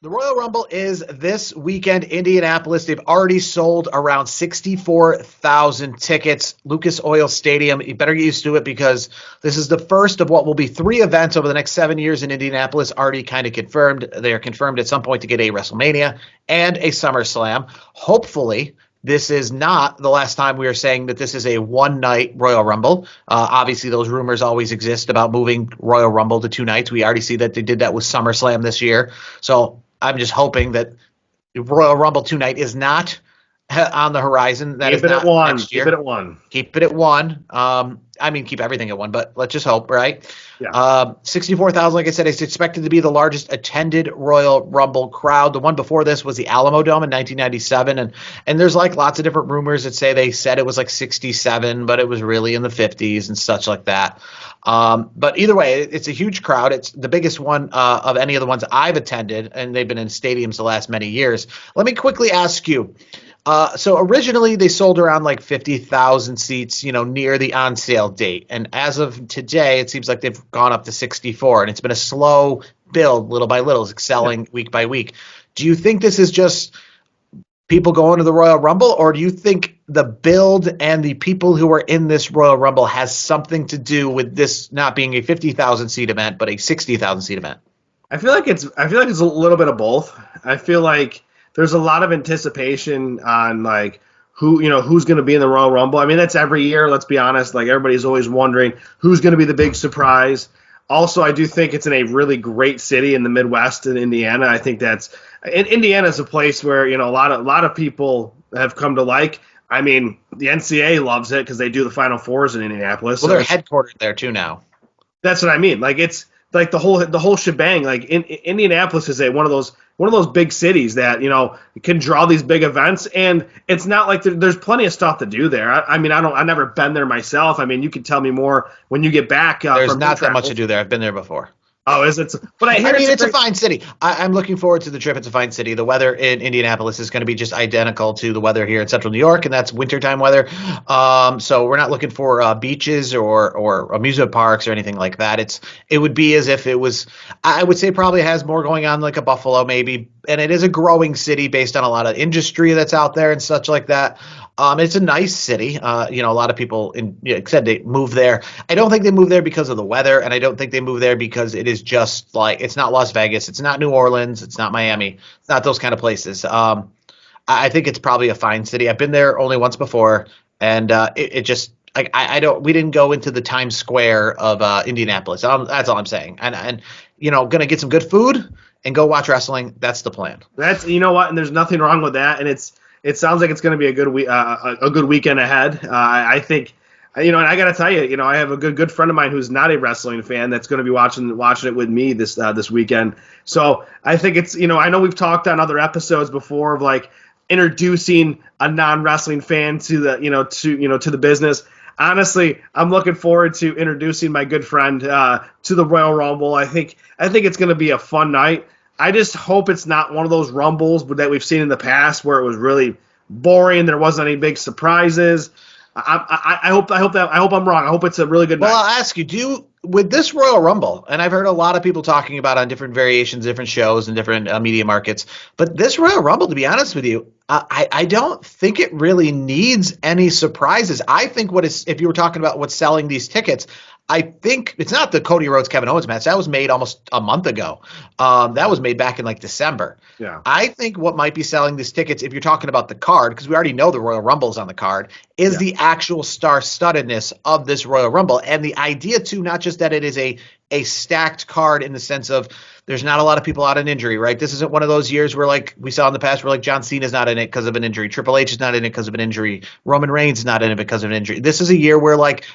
The Royal Rumble is this weekend, Indianapolis. They've already sold around 64,000 tickets. Lucas Oil Stadium. You better get used to it because this is the first of what will be 3 events over the next 7 years in Indianapolis. Already kind of confirmed. They are confirmed at some point to get a WrestleMania and a SummerSlam. Hopefully, this is not the last time we are saying that this is a one-night Royal Rumble. Obviously, those rumors always exist about moving Royal Rumble to 2 nights. We already see that they did that with SummerSlam this year. So I'm just hoping that Royal Rumble 2 night is not on the horizon. That Keep is it not at 1. next year. Keep it at 1. Keep it at 1. I mean, keep everything at 1, but let's just hope, right? Yeah. 64,000, like I said, is expected to be the largest attended Royal Rumble crowd. The one before this was the Alamo Dome in 1997, and there's like lots of different rumors that say they said it was like 67, but it was really in the 50s and such like that. But either way, it's a huge crowd. It's the biggest one of any of the ones I've attended, and they've been in stadiums the last many years. Let me quickly ask you. So originally they sold around like 50,000 seats, near the on sale date. And as of today, it seems like they've gone up to 64, and it's been a slow build little by little, selling week by week. Do you think this is just people going to the Royal Rumble, or do you think the build and the people who are in this Royal Rumble has something to do with this not being a 50,000 seat event, but a 60,000 seat event? I feel like it's a little bit of both. I feel like there's a lot of anticipation on like who's going to be in the Royal Rumble. I mean, that's every year. Let's be honest. Like everybody's always wondering who's going to be the big surprise. Also, I do think it's in a really great city in the Midwest in Indiana. I think Indiana is a place where a lot of people have come to like. I mean, the NCAA loves it because they do the Final Fours in Indianapolis. Well, they're headquartered there too now. That's what I mean. Like it's like the whole shebang. Like Indianapolis is one of those big cities that can draw these big events, and it's not like there's plenty of stuff to do there. I've never been there myself. I mean, you can tell me more when you get back. There's not that much to do there. I've been there before. Oh, is it? But I mean, it's a fine city. I'm looking forward to the trip. It's a fine city. The weather in Indianapolis is going to be just identical to the weather here in central New York, and that's wintertime weather. So we're not looking for beaches or amusement parks or anything like that. It would be as if it was, I would say probably has more going on like a Buffalo maybe, and it is a growing city based on a lot of industry that's out there and such like that. It's a nice city. A lot of people said they move there. I don't think they move there because of the weather, and I don't think they move there because it is just like it's not Las Vegas, it's not New Orleans, it's not Miami, it's not those kind of places. I think it's probably a fine city. I've been there only once before, and it just like we didn't go into the Times Square of Indianapolis. That's all I'm saying. And gonna get some good food and go watch wrestling. That's the plan. That's what, and there's nothing wrong with that, and it sounds like it's going to be a good weekend ahead. I think, and I got to tell you, I have a good friend of mine who's not a wrestling fan that's going to be watching it with me this weekend. So I think it's, I know we've talked on other episodes before of like introducing a non-wrestling fan to the business. Honestly, I'm looking forward to introducing my good friend to the Royal Rumble. I think it's going to be a fun night. I just hope it's not one of those Rumbles that we've seen in the past where it was really boring. There wasn't any big surprises. I hope I'm wrong. I hope it's a really good night. Well, I'll ask you, with this Royal Rumble, and I've heard a lot of people talking about on different variations, different shows, and different media markets, but this Royal Rumble, to be honest with you, I don't think it really needs any surprises. I think if you were talking about what's selling these tickets, I think it's not the Cody Rhodes Kevin Owens match. That was made almost a month ago. That was made back in like December. Yeah. I think what might be selling these tickets, if you're talking about the card, because we already know the Royal Rumble is on the card, is the actual star-studdedness of this Royal Rumble. And the idea, too, not just that it is a stacked card in the sense of there's not a lot of people out on injury, right? This isn't one of those years where, like we saw in the past, where like John Cena's not in it because of an injury. Triple H is not in it because of an injury. Roman Reigns is not in it because of an injury. This is a year where, like,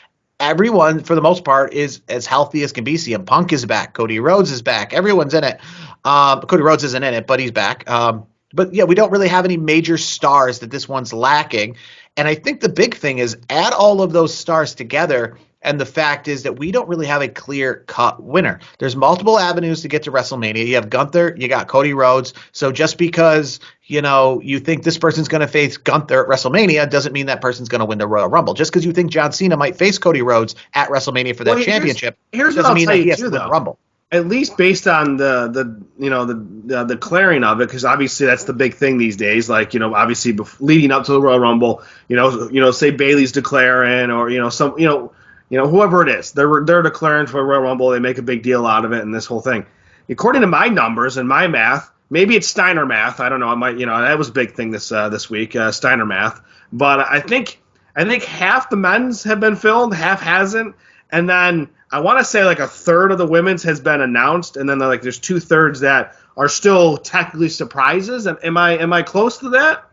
everyone, for the most part, is as healthy as can be. CM Punk is back. Cody Rhodes is back. Everyone's in it. Cody Rhodes isn't in it, but he's back. But, yeah, we don't really have any major stars that this one's lacking. And I think the big thing is add all of those stars together, and the fact is that we don't really have a clear-cut winner. There's multiple avenues to get to WrestleMania. You have Gunther, you got Cody Rhodes. So just because, you think this person's going to face Gunther at WrestleMania doesn't mean that person's going to win the Royal Rumble. Just because you think John Cena might face Cody Rhodes at WrestleMania for that championship here's doesn't mean that he has to to win the Rumble. at least based on the declaring of it, because obviously that's the big thing these days. Like, obviously leading up to the Royal Rumble, say Bayley's declaring, or whoever it is, they're declaring for a Royal Rumble. They make a big deal out of it, and this whole thing. According to my numbers and my math, maybe it's Steiner math. I don't know. I might, that was a big thing this week, Steiner math. But I think half the men's have been filled, half hasn't, and then I want to say like a third of the women's has been announced, and then there's 2/3 that are still technically surprises. Am I close to that?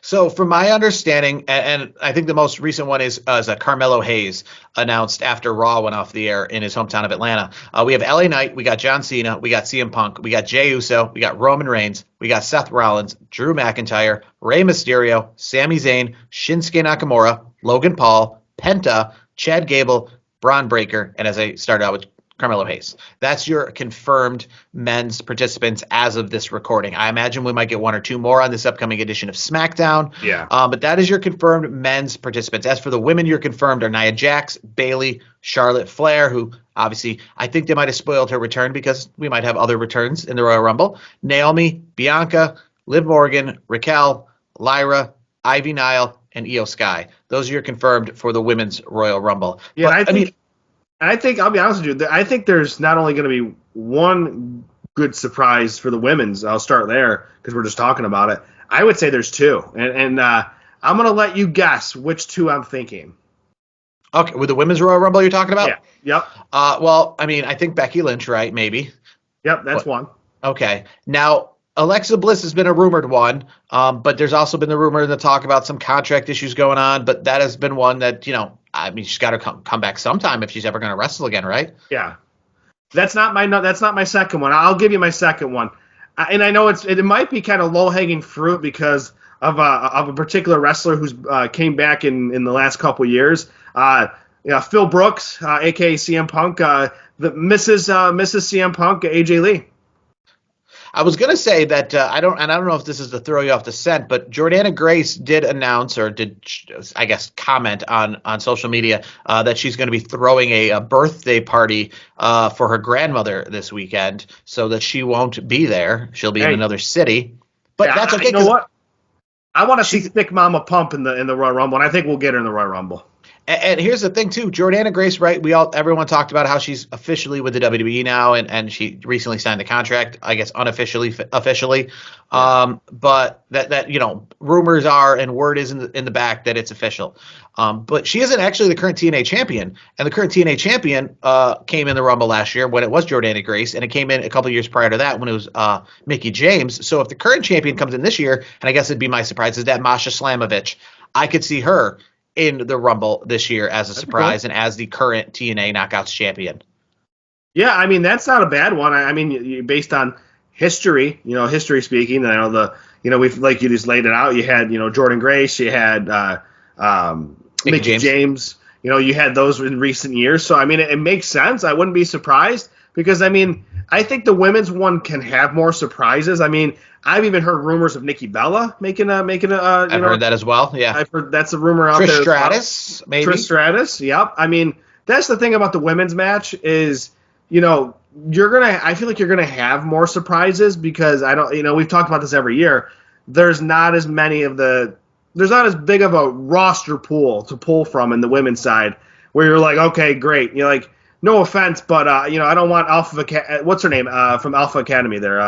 So from my understanding, and I think the most recent one is Carmelo Hayes announced after Raw went off the air in his hometown of Atlanta. We have LA Knight, we got John Cena, we got CM Punk, we got Jey Uso, we got Roman Reigns, we got Seth Rollins, Drew McIntyre, Rey Mysterio, Sami Zayn, Shinsuke Nakamura, Logan Paul, Penta, Chad Gable, Braun Breaker, and as I started out with, Carmelo Hayes. That's your confirmed men's participants as of this recording. I imagine we might get one or two more on this upcoming edition of SmackDown. Yeah. But that is your confirmed men's participants. As for the women, you're confirmed are Nia Jax, Bayley, Charlotte Flair, who obviously I think they might have spoiled her return because we might have other returns in the Royal Rumble. Naomi, Bianca, Liv Morgan, Raquel, Lyra, Ivy Nile, and Io Sky. Those are your confirmed for the women's Royal Rumble. Yeah, but, I think I'll be honest with you. I think there's not only going to be one good surprise for the women's. I'll start there because we're just talking about it. I would say there's two, and I'm going to let you guess which two I'm thinking. Okay, with the women's Royal Rumble you're talking about? Yeah. Yep. Well, I mean, I think Becky Lynch, right? Maybe. Yep, that's one. Okay. Now, Alexa Bliss has been a rumored one, but there's also been the rumor and the talk about some contract issues going on. But that has been one that, I mean, she's got to come back sometime if she's ever going to wrestle again, right? Yeah. That's not my second one. I'll give you my second one. And I know it might be kind of low-hanging fruit because of a particular wrestler who's came back in the last couple of years. Phil Brooks, a.k.a. CM Punk, the Mrs. CM Punk, AJ Lee. I was going to say that I don't know if this is to throw you off the scent, but Jordana Grace did announce or did, I guess, comment on social media that she's going to be throwing a birthday party for her grandmother this weekend, so that she won't be there. She'll be in another city. But that's okay. You know what? I want to see Thick Mama Pump in the Royal Rumble, and I think we'll get her in the Royal Rumble. And here's the thing too, Jordana Grace, right? Everyone talked about how she's officially with the WWE now, and she recently signed the contract, I guess officially. But that rumors are and word is in the back that it's official. But she isn't actually the current TNA champion, and the current TNA champion came in the Rumble last year when it was Jordana Grace, and it came in a couple of years prior to that when it was Mickie James. So if the current champion comes in this year, and I guess it'd be my surprise, is that Masha Slamovich. I could see her in the Rumble this year as a surprise and as the current TNA Knockouts champion. Yeah, I mean, that's not a bad one. I mean, based on history, history speaking, I know we've, like you just laid it out. You had, Jordan Grace, you had Mickie James, you had those in recent years. So, I mean, it makes sense. I wouldn't be surprised because, I mean, I think the women's one can have more surprises. I mean, I've even heard rumors of Nikki Bella making a. I've heard that as well. Yeah, I've heard that's a rumor out there. Trish Stratus, maybe. Trish Stratus. Yep. I mean, that's the thing about the women's match is, I feel like you're gonna have more surprises because we've talked about this every year. There's not as big of a roster pool to pull from in the women's side where you're like, okay, great. You're like, no offense, but I don't want what's her name from Alpha Academy there.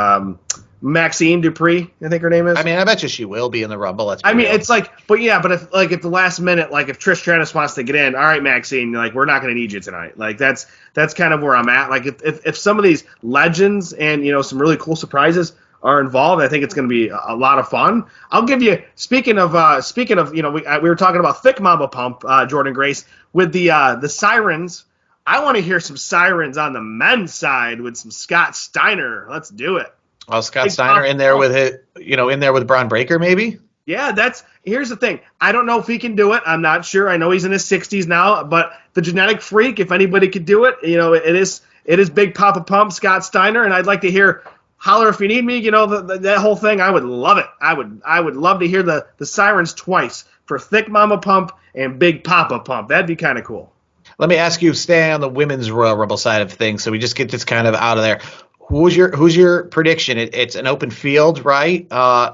Maxine Dupree, I think her name is. I mean, I bet you she will be in the Rumble. It's like, but if the last minute, if Trish Stratus wants to get in, all right, Maxine, we're not going to need you tonight. That's kind of where I'm at. If some of these legends and some really cool surprises are involved, I think it's going to be a lot of fun. I'll give you speaking of we were talking about Thick Mama Pump, Jordan Grace with the sirens. I want to hear some sirens on the men's side with some Scott Steiner. Let's do it. Oh, Scott Steiner in there with Braun Breaker, maybe? Yeah, here's the thing. I don't know if he can do it. I'm not sure. I know he's in his 60s now, but the genetic freak, if anybody could do it, it is Big Papa Pump, Scott Steiner, and I'd like to hear Holler If You Need Me, that whole thing. I would love it. I would love to hear the sirens twice for Thick Mama Pump and Big Papa Pump. That'd be kind of cool. Let me ask you, stay on the women's Royal Rumble side of things, so we just get this kind of out of there. Who's your prediction? It's an open field, right?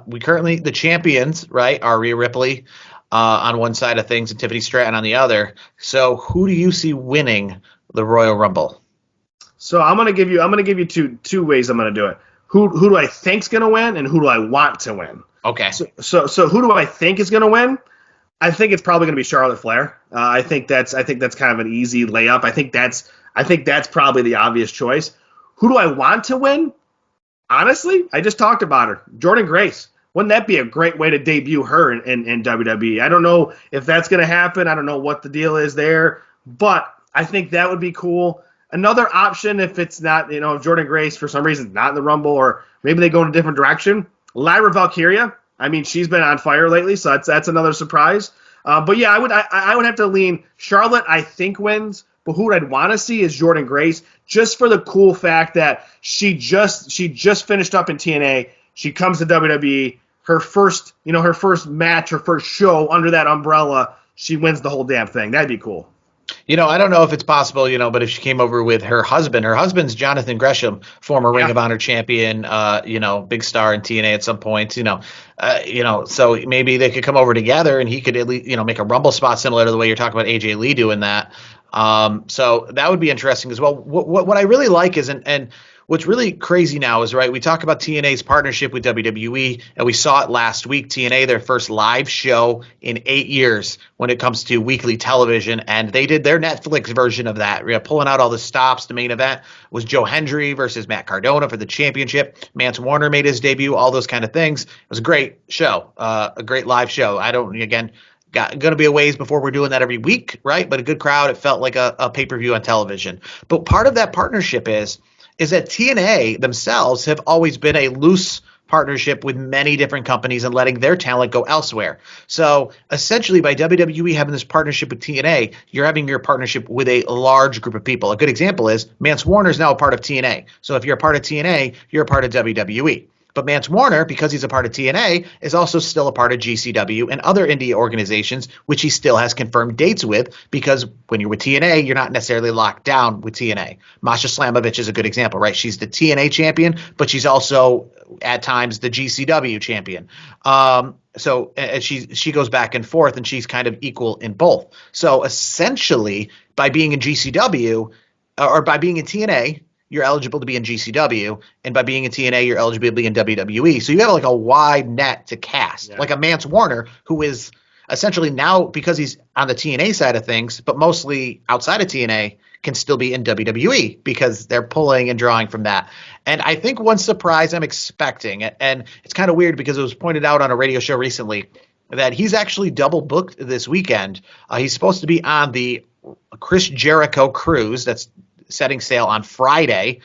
We currently the champions, right, are Rhea Ripley on one side of things and Tiffany Stratton on the other. So who do you see winning the Royal Rumble? So I'm gonna give you two ways I'm gonna do it. Who do I think's gonna win, and who do I want to win? Okay. So who do I think is gonna win? I think it's probably gonna be Charlotte Flair. I think that's kind of an easy layup. I think that's probably the obvious choice. Who do I want to win? Honestly, I just talked about her, Jordynne Grace. Wouldn't that be a great way to debut her in WWE? I don't know if that's going to happen. I don't know what the deal is there, but I think that would be cool. Another option, if it's not, if Jordynne Grace for some reason is not in the Rumble, or maybe they go in a different direction, Lyra Valkyria. I mean, she's been on fire lately, so that's another surprise. But yeah, I would have to lean Charlotte. I think wins. But who I'd want to see is Jordynne Grace, just for the cool fact that she just finished up in TNA. She comes to WWE, her first match, her first show under that umbrella. She wins the whole damn thing. That'd be cool. I don't know if it's possible, but if she came over with her husband's Jonathan Gresham, former Ring of Honor champion, big star in TNA at some point, so maybe they could come over together and he could at least, make a Rumble spot similar to the way you're talking about AJ Lee doing that. So that would be interesting as well. What I really like is, and what's really crazy now is, right, we talk about TNA's partnership with WWE, and we saw it last week. TNA, their first live show in 8 years when it comes to weekly television, and they did their Netflix version of that, pulling out all the stops. The main event was Joe Hendry versus Matt Cardona for the championship. Mance Warner made his debut, all those kind of things. It was a great show, a great live show. Going to be a ways before we're doing that every week, right? But a good crowd. It felt like a pay-per-view on television. But part of that partnership is that TNA themselves have always been a loose partnership with many different companies and letting their talent go elsewhere. So essentially, by WWE having this partnership with TNA, you're having your partnership with a large group of people. A good example is Mance Warner is now a part of TNA. So if you're a part of TNA, you're a part of WWE. But Mance Warner, because he's a part of TNA, is also still a part of GCW and other indie organizations, which he still has confirmed dates with, because when you're with TNA, you're not necessarily locked down with TNA. Masha Slamovich is a good example, right? She's the TNA champion, but she's also at times the GCW champion. So she goes back and forth, and she's kind of equal in both. So essentially, by being in GCW or by being in TNA, you're eligible to be in GCW, and by being in TNA, you're eligible to be in WWE. So you have like a wide net to cast, like a Mance Warner, who is essentially now, because he's on the TNA side of things, but mostly outside of TNA, can still be in WWE because they're pulling and drawing from that. And I think one surprise I'm expecting, and it's kind of weird because it was pointed out on a radio show recently, that he's actually double booked this weekend. He's supposed to be on the Chris Jericho cruise that's setting sail on Friday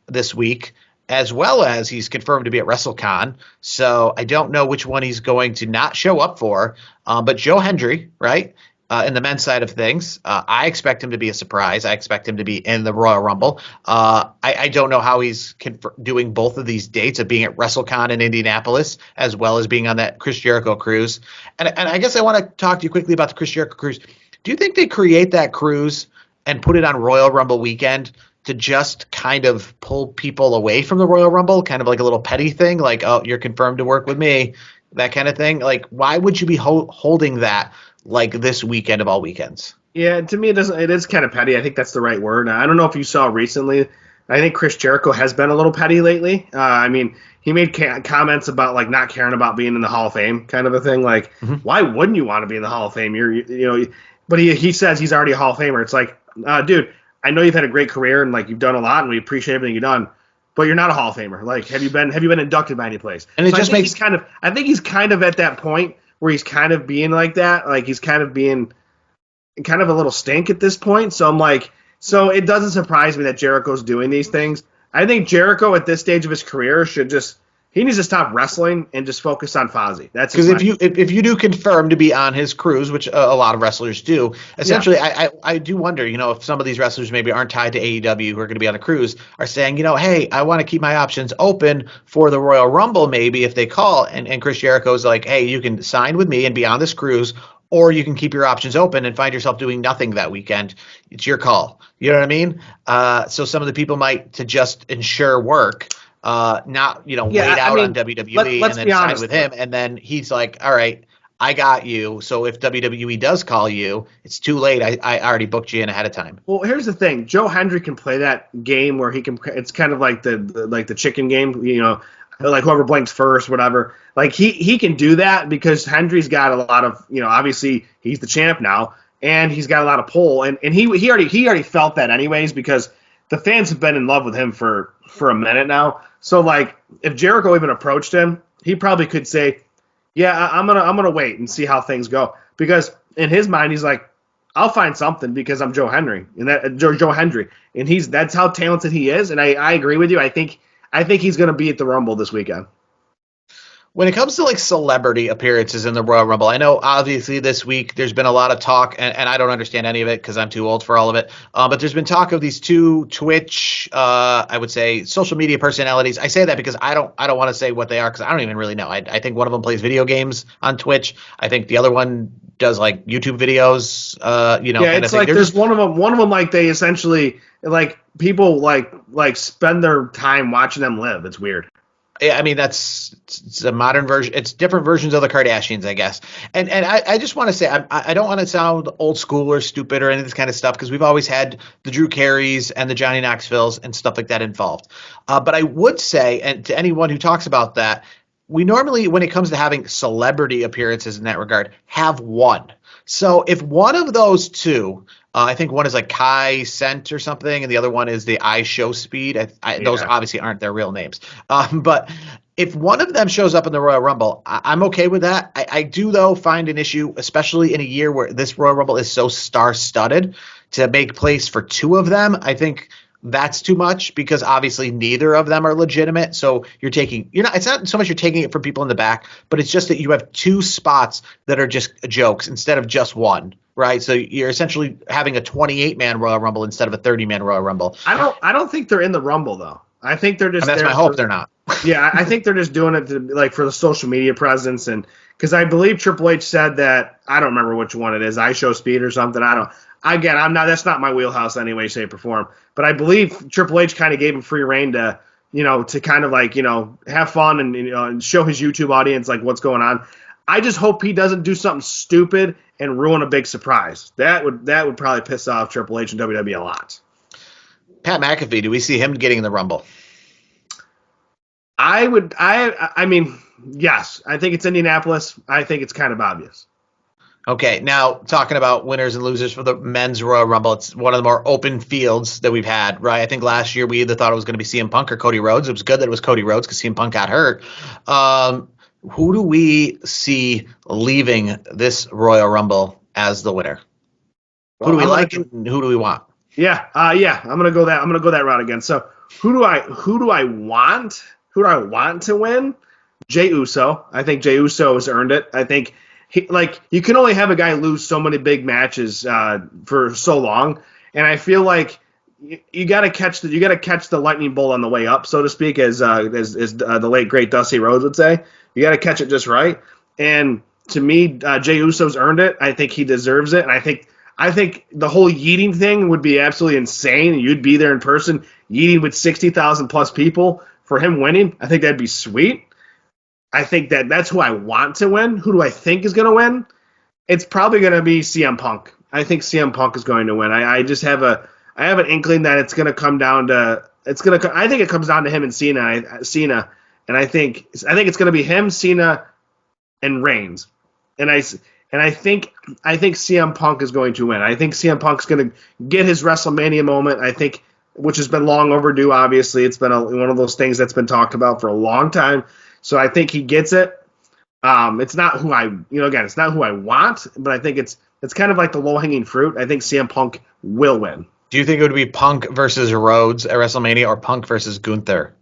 this week, as well as he's confirmed to be at WrestleCon. So I don't know which one he's going to not show up for. But Joe Hendry, right, in the men's side of things, I expect him to be a surprise. I expect him to be in the Royal Rumble. I don't know how he's doing both of these dates of being at WrestleCon in Indianapolis as well as being on that Chris Jericho cruise. And I guess I want to talk to you quickly about the Chris Jericho cruise. Do you think they create that cruise and put it on Royal Rumble weekend to just kind of pull people away from the Royal Rumble, kind of like a little petty thing, like, oh, you're confirmed to work with me, that kind of thing? Like, why would you be holding that like this weekend of all weekends? Yeah, to me, it is kind of petty. I think that's the right word. I don't know if you saw recently. I think Chris Jericho has been a little petty lately. I mean, he made comments about like not caring about being in the Hall of Fame, kind of a thing. Like, why wouldn't you want to be in the Hall of Fame? But he says he's already a Hall of Famer. It's like, dude, I know you've had a great career and like you've done a lot and we appreciate everything you've done, but you're not a Hall of Famer. Like, have you been inducted by any place? And it just makes I think he's kind of at that point where he's kind of being like that. Like, he's kind of being kind of a little stink at this point. So I'm like, so it doesn't surprise me that Jericho's doing these things. I think Jericho at this stage of his career he needs to stop wrestling and just focus on Fozzy. That's because if you do confirm to be on his cruise, which a lot of wrestlers do, essentially, I do wonder, if some of these wrestlers maybe aren't tied to AEW who are going to be on the cruise are saying, hey, I want to keep my options open for the Royal Rumble maybe if they call, and Chris Jericho's like, hey, you can sign with me and be on this cruise, or you can keep your options open and find yourself doing nothing that weekend. It's your call. You know what I mean? So some of the people might, to just ensure work, not, wait out on WWE let's and then be sign honest, with him. And then he's like, all right, I got you. So if WWE does call you, it's too late. I already booked you in ahead of time. Well, here's the thing. Joe Hendry can play that game where he can. It's kind of like the chicken game, like whoever blinks first, whatever. Like he can do that because Hendry's got a lot of, obviously he's the champ now, and he's got a lot of pull, and he already felt that anyways because the fans have been in love with him for a minute now. So like if Jericho even approached him, he probably could say, yeah, I'm gonna wait and see how things go, because in his mind he's like, I'll find something because I'm Joe Hendry, and Joe Hendry, and that's how talented he is. And I agree with you. I think he's gonna be at the Rumble this weekend. When it comes to like celebrity appearances in the Royal Rumble, I know obviously this week there's been a lot of talk, and I don't understand any of it because I'm too old for all of it. But there's been talk of these two Twitch, I would say, social media personalities. I say that because I don't want to say what they are because I don't even really know. I think one of them plays video games on Twitch. I think the other one does like YouTube videos. Yeah, it's like there's one of them like they essentially like people like spend their time watching them live. It's weird. I mean, it's a modern version. It's different versions of the Kardashians, I guess. And I just want to say, I don't want to sound old school or stupid or any of this kind of stuff because we've always had the Drew Careys and the Johnny Knoxvilles and stuff like that involved. But I would say, and to anyone who talks about that, we normally, when it comes to having celebrity appearances in that regard, have one. So if one of those two, I think one is like Kai Cent or something, and the other one is the I Show Speed. Those obviously aren't their real names. But if one of them shows up in the Royal Rumble, I'm okay with that. I do, though, find an issue, especially in a year where this Royal Rumble is so star-studded, to make place for two of them. I think that's too much because obviously neither of them are legitimate. So it's not so much you're taking it from people in the back, but it's just that you have two spots that are just jokes instead of just one, right? So you're essentially having a 28-man Royal Rumble instead of a 30-man Royal Rumble. I don't think they're in the Rumble though. I think they're just. And that's my hope they're not. Yeah, I think they're just doing it like for the social media presence, and because I believe Triple H said that, I don't remember which one it is, I Show Speed or something. I'm not. That's not my wheelhouse in any way, shape, or form. But I believe Triple H kind of gave him free reign to, to kind of like, have fun and show his YouTube audience like what's going on. I just hope he doesn't do something stupid and ruin a big surprise. That would probably piss off Triple H and WWE a lot. Pat McAfee, do we see him getting in the Rumble? I mean, yes. I think it's Indianapolis. I think it's kind of obvious. Okay, now talking about winners and losers for the men's Royal Rumble, it's one of the more open fields that we've had, right? I think last year we either thought it was going to be CM Punk or Cody Rhodes. It was good that it was Cody Rhodes because CM Punk got hurt. Who do we see leaving this Royal Rumble as the winner? Who do we like and who do we want? Yeah. I'm gonna go that route again. So who do I want? Who do I want to win? Jey Uso. I think Jey Uso has earned it. I think you can only have a guy lose so many big matches for so long, and I feel like you got to catch the lightning bolt on the way up, so to speak, as the late great Dusty Rhodes would say. You got to catch it just right. And to me, Jey Uso's earned it. I think he deserves it, and I think the whole yeeting thing would be absolutely insane. You'd be there in person, yeeting with 60,000 plus people for him winning. I think that'd be sweet. I think that's who I want to win. Who do I think is going to win? It's probably going to be CM Punk. I think CM Punk is going to win. I just have an inkling that it's going to come down to I think it comes down to him and Cena, and I think it's going to be him, Cena, and Reigns. And I think CM Punk is going to win. I think CM Punk's going to get his WrestleMania moment. I think, which has been long overdue. Obviously, it's been one of those things that's been talked about for a long time. So I think he gets it. It's not who it's not who I want, but I think it's kind of like the low hanging fruit. I think CM Punk will win. Do you think it would be Punk versus Rhodes at WrestleMania, or Punk versus Gunther,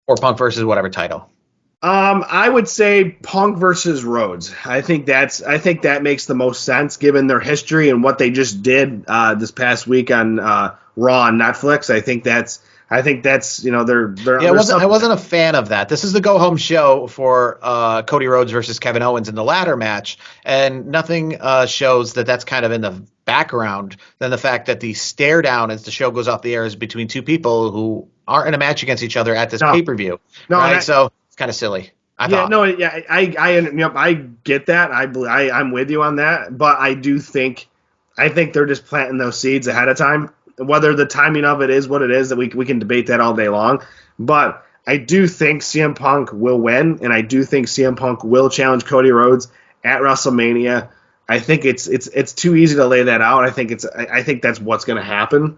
or Punk versus whatever title? I would say Punk versus Rhodes. I think that makes the most sense given their history and what they just did this past week on Raw on Netflix. I I think that's they're Yeah, I wasn't a fan of that. This is the go home show for Cody Rhodes versus Kevin Owens in the ladder match, and nothing shows that that's kind of in the background than the fact that the stare down as the show goes off the air is between two people who aren't in a match against each other at this pay per view. No, right? So it's kind of silly. I get that. I'm with you on that, but I think they're just planting those seeds ahead of time. Whether the timing of it is what it is, that we can debate that all day long. But I do think CM Punk will win, and I do think CM Punk will challenge Cody Rhodes at WrestleMania. I think it's too easy to lay that out. I think that's what's going to happen.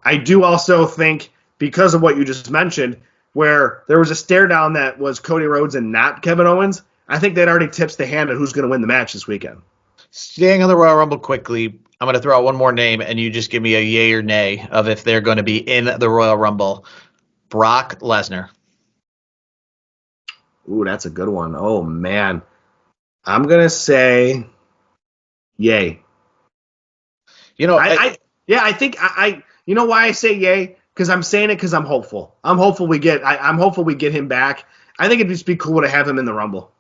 I do also think, because of what you just mentioned, where there was a stare down that was Cody Rhodes and not Kevin Owens, I think that already tips the hand of who's going to win the match this weekend. Staying on the Royal Rumble quickly, I'm going to throw out one more name, and you just give me a yay or nay of if they're going to be in the Royal Rumble. Brock Lesnar. Ooh, that's a good one. Oh, man. I'm going to say yay. I think you know why I say yay? Because I'm saying it because I'm hopeful. I'm hopeful we get him back. I think it'd just be cool to have him in the Rumble.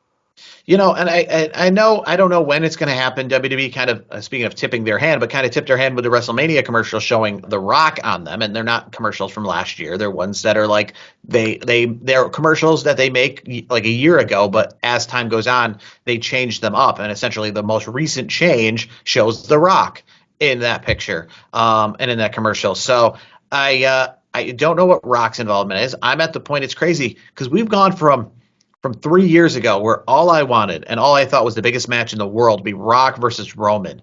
And I don't know when it's going to happen. WWE kind of, speaking of tipping their hand, but kind of tipped their hand with the WrestleMania commercial showing The Rock on them, and they're not commercials from last year. They're ones that are like they're commercials that they make like a year ago, but as time goes on, they change them up, and essentially the most recent change shows The Rock in that picture, and in that commercial. So I don't know what Rock's involvement is. I'm at the point it's crazy because we've gone from 3 years ago, where all I wanted and all I thought was the biggest match in the world be Rock versus Roman.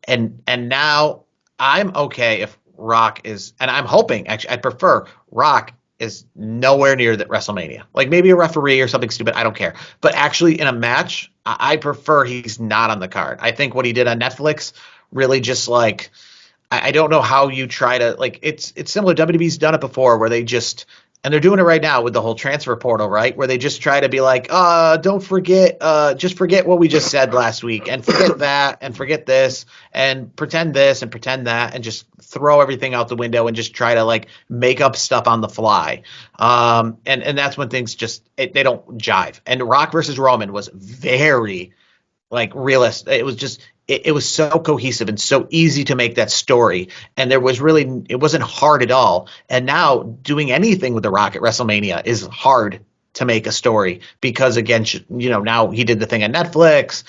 And now I'm okay if Rock is, and I'm hoping, actually, I prefer Rock is nowhere near that WrestleMania. Like maybe a referee or something stupid, I don't care. But actually in a match, I prefer he's not on the card. I think what he did on Netflix really just like, I don't know how you try to, like, it's similar. WWE's done it before where they just, and they're doing it right now with the whole transfer portal, right? Where they just try to be like, don't forget, just forget what we just said last week and forget that and forget this and pretend this and pretend that and just throw everything out the window and just try to like make up stuff on the fly. And that's when things just, they don't jive. And Rock versus Roman was very like realist. It was just, it was so cohesive and so easy to make that story. And it wasn't hard at all. And now doing anything with The Rock at WrestleMania is hard to make a story because, again, now he did the thing on Netflix.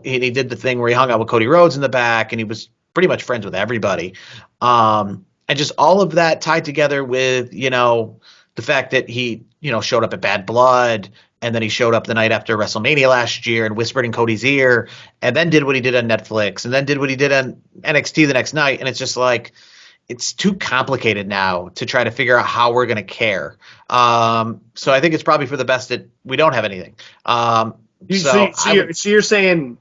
He did the thing where he hung out with Cody Rhodes in the back and he was pretty much friends with everybody. And just all of that tied together with, the fact that he, showed up at Bad Blood. And then he showed up the night after WrestleMania last year and whispered in Cody's ear and then did what he did on Netflix and then did what he did on NXT the next night. And it's just like, it's too complicated now to try to figure out how we're going to care. So I think it's probably for the best that we don't have anything. So you're saying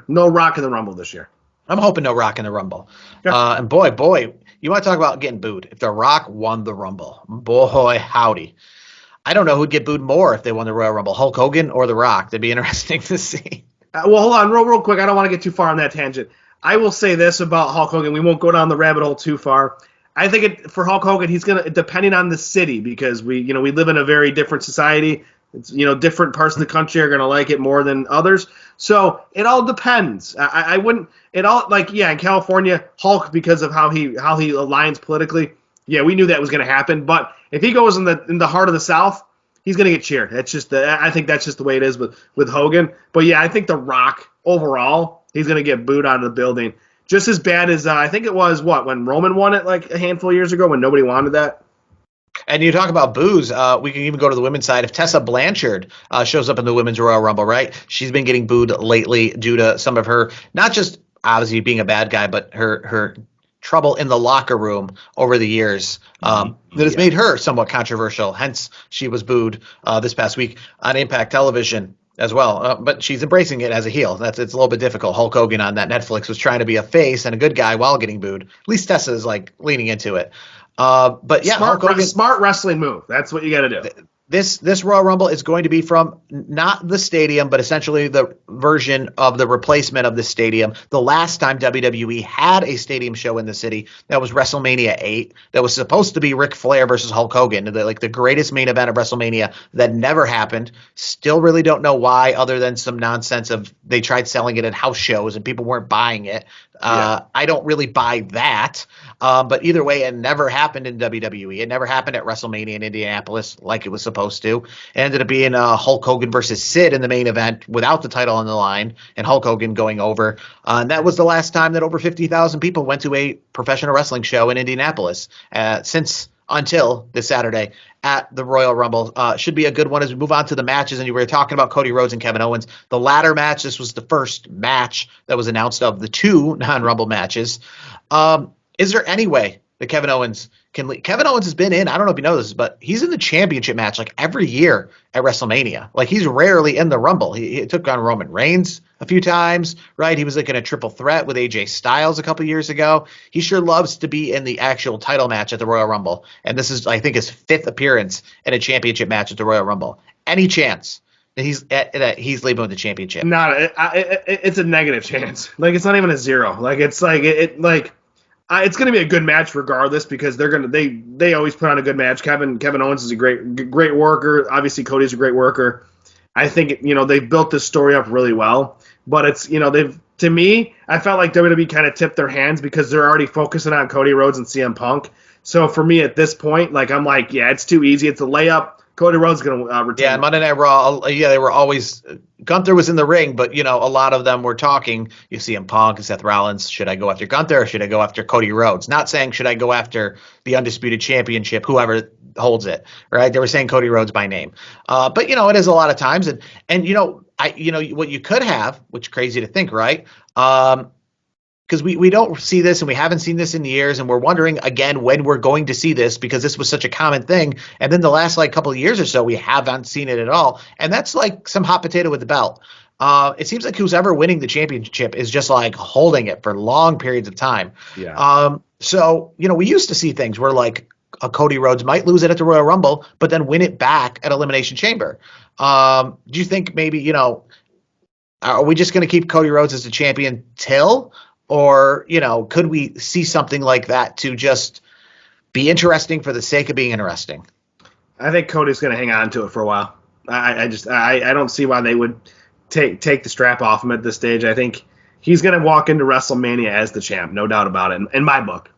no Rock in the Rumble this year? I'm hoping no Rock in the Rumble. Okay. And boy, you want to talk about getting booed. If The Rock won the Rumble, boy, howdy. I don't know who'd get booed more if they won the Royal Rumble, Hulk Hogan or The Rock. That'd be interesting to see. Well, hold on real quick. I don't want to get too far on that tangent. I will say this about Hulk Hogan. We won't go down the rabbit hole too far. I think for Hulk Hogan, he's going to, depending on the city, because we live in a very different society. It's, different parts of the country are going to like it more than others. So it all depends. I wouldn't, in California, Hulk, because of how he aligns politically, yeah, we knew that was going to happen. But if he goes in the heart of the South, he's going to get cheered. I think that's just the way it is with Hogan. But yeah, I think The Rock overall, he's going to get booed out of the building. Just as bad as I think it was when Roman won it like a handful of years ago when nobody wanted that. And you talk about boos, we can even go to the women's side. If Tessa Blanchard shows up in the Women's Royal Rumble, right? She's been getting booed lately due to some of her, not just obviously being a bad guy, but her trouble in the locker room over the years that has made her somewhat controversial. Hence, she was booed this past week on Impact Television as well. But she's embracing it as a heel. It's a little bit difficult. Hulk Hogan on that Netflix was trying to be a face and a good guy while getting booed. At least Tessa is like leaning into it. But yeah, smart wrestling move. That's what you got to do. This Royal Rumble is going to be from not the stadium, but essentially the version of the replacement of the stadium. The last time WWE had a stadium show in the city, that was WrestleMania 8. That was supposed to be Ric Flair versus Hulk Hogan, the greatest main event of WrestleMania. That never happened. Still really don't know why, other than some nonsense of they tried selling it at house shows and people weren't buying it. I don't really buy that. But either way, it never happened in WWE. It never happened at WrestleMania in Indianapolis like it was supposed to. It ended up being Hulk Hogan versus Sid in the main event without the title on the line and Hulk Hogan going over. And that was the last time that over 50,000 people went to a professional wrestling show in Indianapolis until this Saturday at the Royal Rumble. Should be a good one as we move on to the matches. And you were talking about Cody Rhodes and Kevin Owens. The latter match, this was the first match that was announced of the two non-Rumble matches. Is there any way that Kevin Owens can lead? Kevin Owens has been in, I don't know if you know this, but he's in the championship match like every year at WrestleMania. Like he's rarely in the Rumble. He took on Roman Reigns a few times, right? He was like in a triple threat with AJ Styles a couple years ago. He sure loves to be in the actual title match at the Royal Rumble. And this is, I think, his 5th appearance in a championship match at the Royal Rumble. Any chance that he's leaving with the championship? It's a negative chance. Like it's not even a 0. Like it's like it's going to be a good match regardless because they always put on a good match. Kevin Owens is a great worker. Obviously, Cody's a great worker. I think they've built this story up really well. But it's to me, I felt like WWE kind of tipped their hands because they're already focusing on Cody Rhodes and CM Punk. So for me at this point, like I'm like, yeah, it's too easy. It's a layup. Cody Rhodes is going to return. Yeah, Monday Night Raw, they were always – Gunther was in the ring, but, a lot of them were talking. You see him Punk and Seth Rollins. Should I go after Gunther or should I go after Cody Rhodes? Not saying should I go after the Undisputed Championship, whoever holds it, right? They were saying Cody Rhodes by name. But, it is a lot of times. And what you could have, which is crazy to think, right? Because we don't see this and we haven't seen this in years, and we're wondering again when we're going to see this because this was such a common thing. And then the last couple of years or so, we haven't seen it at all. And that's like some hot potato with the belt. It seems like who's ever winning the championship is just like holding it for long periods of time. Yeah. So, we used to see things where like a Cody Rhodes might lose it at the Royal Rumble, but then win it back at Elimination Chamber. Do you think maybe, are we just going to keep Cody Rhodes as the champion till? Or, could we see something like that to just be interesting for the sake of being interesting? I think Cody's going to hang on to it for a while. I don't see why they would take the strap off him at this stage. I think he's going to walk into WrestleMania as the champ, no doubt about it, in my book.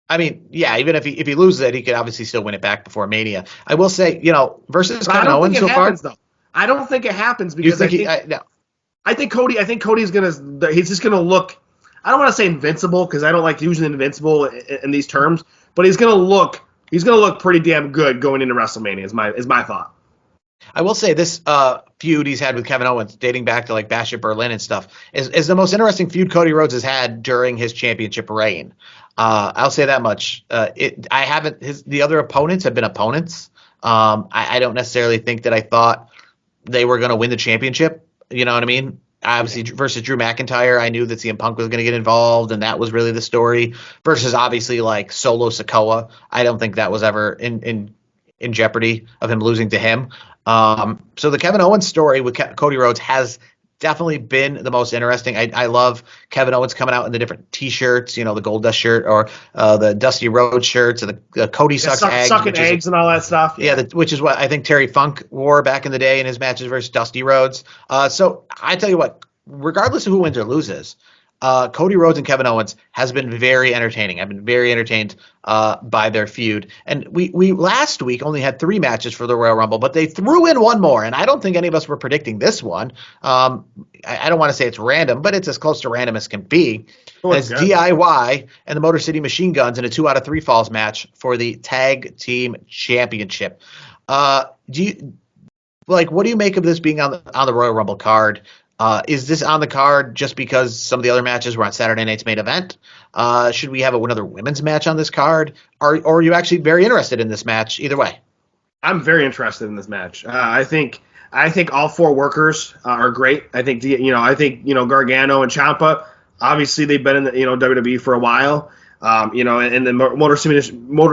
I mean, yeah, even if he loses it, he could obviously still win it back before Mania. I will say, versus Kevin Owens so far. I don't think it happens because no. I think Cody's he's just gonna look. I don't want to say invincible because I don't like using invincible in these terms, but he's gonna look pretty damn good going into WrestleMania. Is my thought. I will say this feud he's had with Kevin Owens, dating back to like Bash at Berlin and stuff, is the most interesting feud Cody Rhodes has had during his championship reign. I'll say that much. The other opponents have been opponents. I don't necessarily think that I thought they were going to win the championship. You know what I mean? Obviously, versus Drew McIntyre, I knew that CM Punk was going to get involved, and that was really the story. Versus obviously like Solo Sikoa, I don't think that was ever in jeopardy of him losing to him. So the Kevin Owens story with Cody Rhodes has definitely been the most interesting. I love Kevin Owens coming out in the different T-shirts, the Gold Dust shirt or the Dusty Rhodes shirts, or the Cody sucks eggs, sucking eggs and all that stuff. Yeah, which is what I think Terry Funk wore back in the day in his matches versus Dusty Rhodes. So I tell you what, regardless of who wins or loses, Cody Rhodes and Kevin Owens has been very entertaining. I've been very entertained by their feud. And we last week only had 3 matches for the Royal Rumble, but they threw in one more, and I don't think any of us were predicting this one. I don't want to say it's random, but it's as close to random as can be. It's DIY and the Motor City Machine Guns in a 2 out of 3 falls match for the Tag Team Championship. What do you make of this being on the Royal Rumble card? Is this on the card just because some of the other matches were on Saturday night's main event? Should we have another women's match on this card? Or are you actually very interested in this match either way? I'm very interested in this match. I think all 4 workers are great. I think Gargano and Ciampa, obviously they've been in the WWE for a while. And the Motor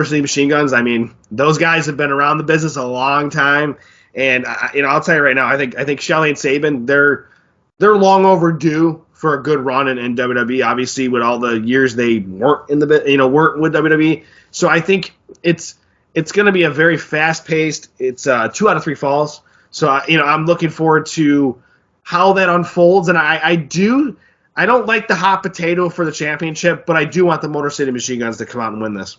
City Machine Guns. I mean, those guys have been around the business a long time, and I'll tell you right now, I think Shelley and Saban, they're long overdue for a good run in WWE. Obviously, with all the years they weren't weren't with WWE, so I think it's going to be a very fast paced. It's 2 out of 3 falls. So I'm looking forward to how that unfolds, and I don't like the hot potato for the championship, but I do want the Motor City Machine Guns to come out and win this.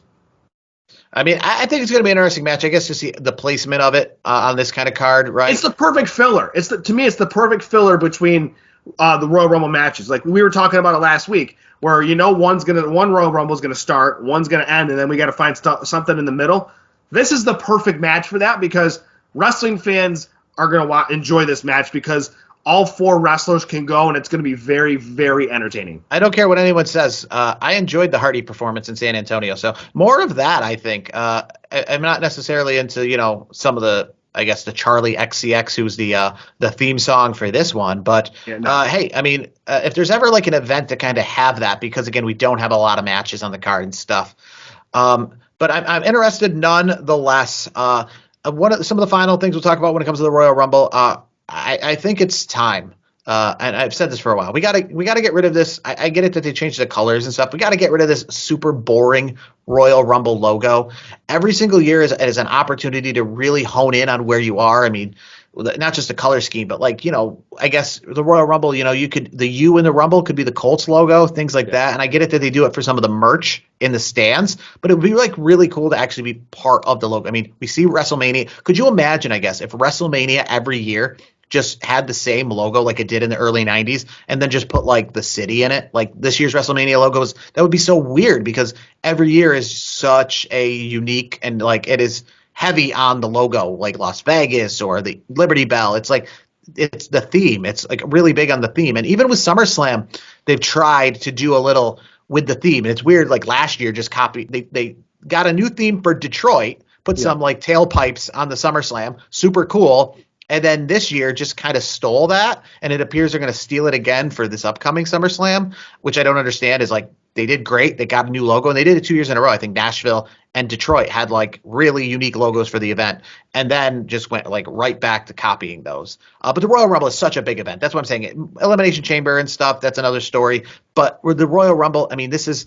I mean, I think it's going to be an interesting match, I guess, to see the placement of it on this kind of card, right? It's the perfect filler. To me, it's the perfect filler between the Royal Rumble matches. Like we were talking about it last week, where one Royal Rumble is gonna start, one's gonna end, and then we got to find something in the middle. This is the perfect match for that because wrestling fans are gonna enjoy this match because all 4 wrestlers can go, and it's going to be very, very entertaining. I don't care what anyone says. I enjoyed the Hardy performance in San Antonio. So more of that, I think. I'm not necessarily into, some of the, I guess, the Charlie XCX, who's the theme song for this one. But, hey, I mean, if there's ever like an event to kind of have that, because, again, we don't have a lot of matches on the card and stuff. But I'm interested nonetheless. Some of the final things we'll talk about when it comes to the Royal Rumble, I think it's time, and I've said this for a while. We gotta get rid of this. I get it that they changed the colors and stuff. We gotta get rid of this super boring Royal Rumble logo. Every single year is an opportunity to really hone in on where you are. I mean, not just the color scheme, but I guess the Royal Rumble. The U in the Rumble could be the Colts logo, things like that. And I get it that they do it for some of the merch in the stands, but it would be really cool to actually be part of the logo. I mean, we see WrestleMania. Could you imagine, I guess, if WrestleMania every year just had the same logo like it did in the early 90s and then just put the city in it? Like this year's WrestleMania logos, that would be so weird because every year is such a unique and it is heavy on the logo, like Las Vegas or the Liberty Bell. It's it's the theme. It's really big on the theme. And even with SummerSlam, they've tried to do a little with the theme. And it's weird, last year just they got a new theme for Detroit, put some tailpipes on the SummerSlam, super cool. And then this year just kind of stole that, and it appears they're going to steal it again for this upcoming SummerSlam, which I don't understand. Is they did great. They got a new logo, and they did it 2 years in a row. I think Nashville and Detroit had really unique logos for the event, and then just went right back to copying those. But the Royal Rumble is such a big event. That's what I'm saying. Elimination Chamber and stuff, that's another story. But with the Royal Rumble, I mean, this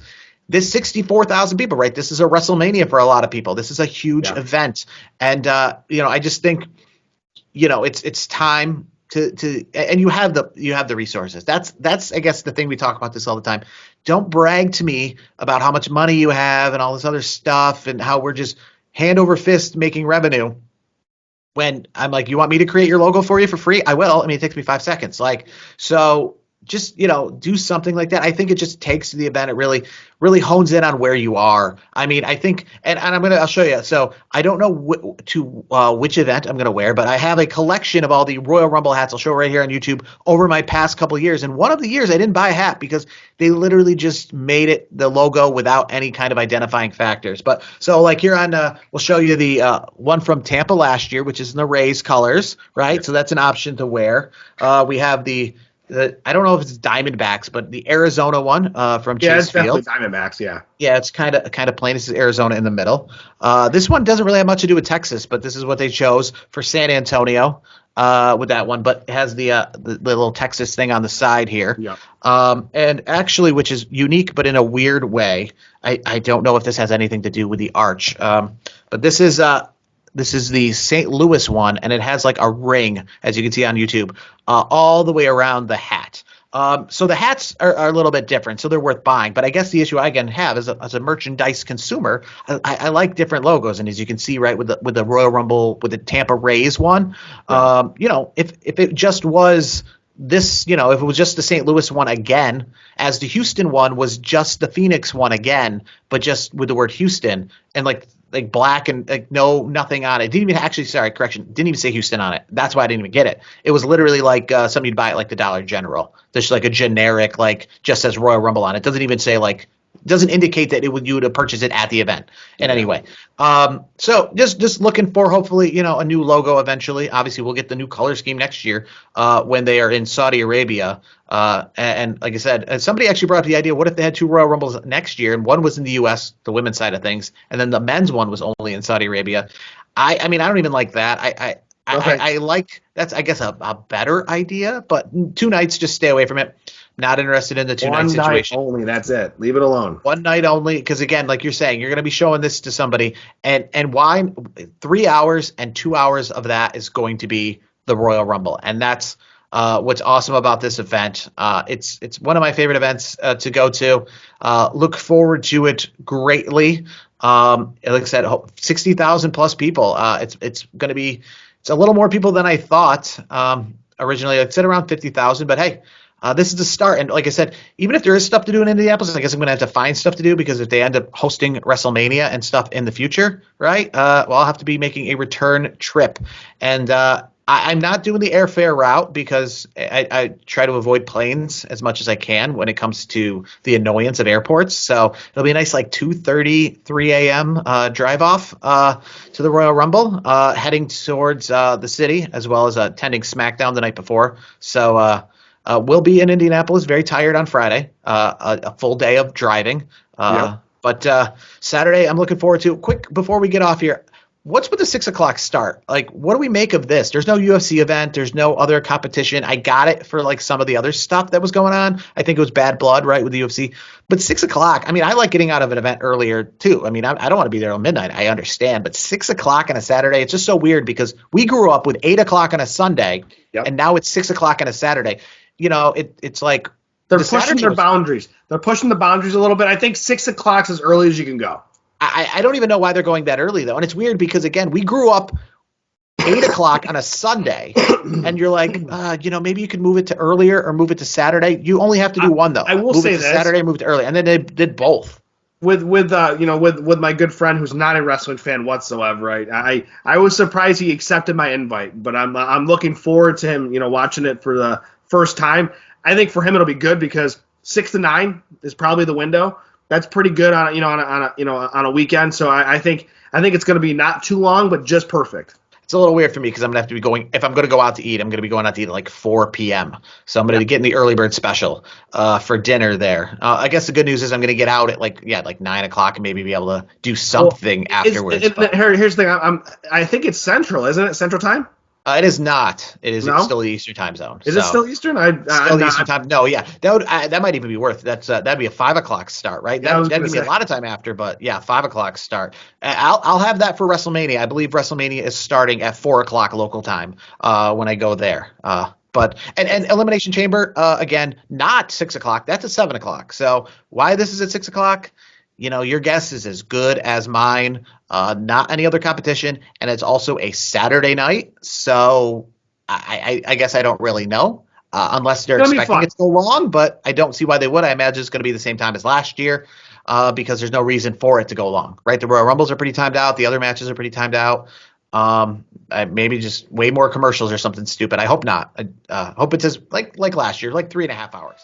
64,000 people, right? This is a WrestleMania for a lot of people. This is a huge event, and I just think. It's time to and you have the resources. That's I guess the thing, we talk about this all the time. Don't brag to me about how much money you have and all this other stuff and how we're just hand over fist making revenue. When I'm you want me to create your logo for you for free? I will. I mean, it takes me 5 seconds. So just do something like that. I think it just takes the event. It really hones in on where you are. I mean, I think, and I'll show you. So I don't know which event I'm gonna wear, but I have a collection of all the Royal Rumble hats. I'll show right here on YouTube over my past couple years. And one of the years I didn't buy a hat because they literally just made it the logo without any kind of identifying factors. But so here on, we'll show you the one from Tampa last year, which is in the Rays colors, right? Yeah. So that's an option to wear. We have I don't know if it's Diamondbacks, but the Arizona one from Chase Field. Yeah, it's definitely Diamondbacks, yeah. Yeah, it's kind of plain. This is Arizona in the middle. This one doesn't really have much to do with Texas, but this is what they chose for San Antonio with that one. But it has the little Texas thing on the side here. Yeah. And actually, which is unique, but in a weird way. I don't know if this has anything to do with the arch. But this is the St. Louis one, and it has a ring, as you can see on YouTube, all the way around the hat. So the hats are a little bit different, so they're worth buying. But I guess the issue I can have as a merchandise consumer, I like different logos, and as you can see, right, with the Royal Rumble, with the Tampa Rays one, if it just was this, if it was just the St. Louis one again, as the Houston one was just the Phoenix one again, but just with the word Houston and black and nothing on it. Didn't even say Houston on it. That's why I didn't even get it. It was literally something you'd buy at the Dollar General. There's a generic, just says Royal Rumble on it. It doesn't even say doesn't indicate that you would purchase it at the event in any way. So just looking for hopefully a new logo eventually. Obviously, we'll get the new color scheme next year when they are in Saudi Arabia. And like I said, somebody actually brought up the idea: what if they had 2 Royal Rumbles next year, and one was in the U.S., the women's side of things, and then the men's one was only in Saudi Arabia? I mean, I don't even like that. I like that's I guess a better idea, but 2 nights, just stay away from it. Not interested in the 2-night situation. One night only. That's it. Leave it alone. One night only, because again, like you're saying, you're going to be showing this to somebody, and why 3 hours and 2 hours of that is going to be the Royal Rumble, and that's what's awesome about this event. It's one of my favorite events to go to. Look forward to it greatly. Like I said, 60,000 plus people. It's going to be a little more people than I thought. Originally, I said around 50,000, but hey. This is the start, and like I said, even if there is stuff to do in Indianapolis, I guess I'm going to have to find stuff to do, because if they end up hosting WrestleMania and stuff in the future, right, well, I'll have to be making a return trip. And I'm not doing the airfare route because I try to avoid planes as much as I can when it comes to the annoyance of airports. So it'll be a nice 2:30, 3 a.m. Drive off to the Royal Rumble, heading towards the city, as well as attending SmackDown the night before. So we'll be in Indianapolis, very tired on Friday, a full day of driving. But Saturday, I'm looking forward to. Quick, before we get off here, what's with the 6 o'clock start? What do we make of this? There's no UFC event. There's no other competition. I got it for some of the other stuff that was going on. I think it was Bad Blood, right, with the UFC. But 6 o'clock, I mean, I like getting out of an event earlier, too. I mean, I don't want to be there till midnight. I understand. But 6 o'clock on a Saturday, it's just so weird, because we grew up with 8 o'clock on a Sunday, and now it's 6 o'clock on a Saturday. It's like they're pushing their boundaries. They're pushing the boundaries a little bit. I think 6 o'clock's as early as you can go. I don't even know why they're going that early, though. And it's weird because, again, we grew up 8 o'clock on a Sunday, and you're like, maybe you could move it to earlier or move it to Saturday. You only have to do one, though. I will say this. Saturday, move it to early. And then they did both. With my good friend who's not a wrestling fan whatsoever, right? I was surprised he accepted my invite, but I'm looking forward to him, watching it for the first time. I think for him it'll be good, because 6 to 9 is probably the window. That's pretty good on a weekend. So I think it's going to be not too long, but just perfect. It's a little weird for me, because I'm going to have to be going – if I'm going to go out to eat, I'm going to be going out to eat at 4 p.m. So I'm going to get in the early bird special for dinner there. I guess the good news is I'm going to get out at 9 o'clock and maybe be able to do something afterwards. Here's the thing. I think it's Central, isn't it? Central time? It is not. It's still the Eastern time zone. Is it still Eastern? Still Eastern time. No, yeah. That might even be worth. That'd be a 5 o'clock start, right? That'd give me a lot of time after, but yeah, 5 o'clock start. I'll have that for WrestleMania. I believe WrestleMania is starting at 4 o'clock local time when I go there. But Elimination Chamber, again, not 6 o'clock. That's at 7 o'clock. So why this is at 6 o'clock? Your guess is as good as mine. Not any other competition, and it's also a Saturday night. So I guess I don't really know, unless they're expecting it to go long. But I don't see why they would. I imagine it's going to be the same time as last year, because there's no reason for it to go long, right? The Royal Rumbles are pretty timed out. The other matches are pretty timed out. Maybe just way more commercials or something stupid. I hope not. I hope it's as like last year, 3.5 hours.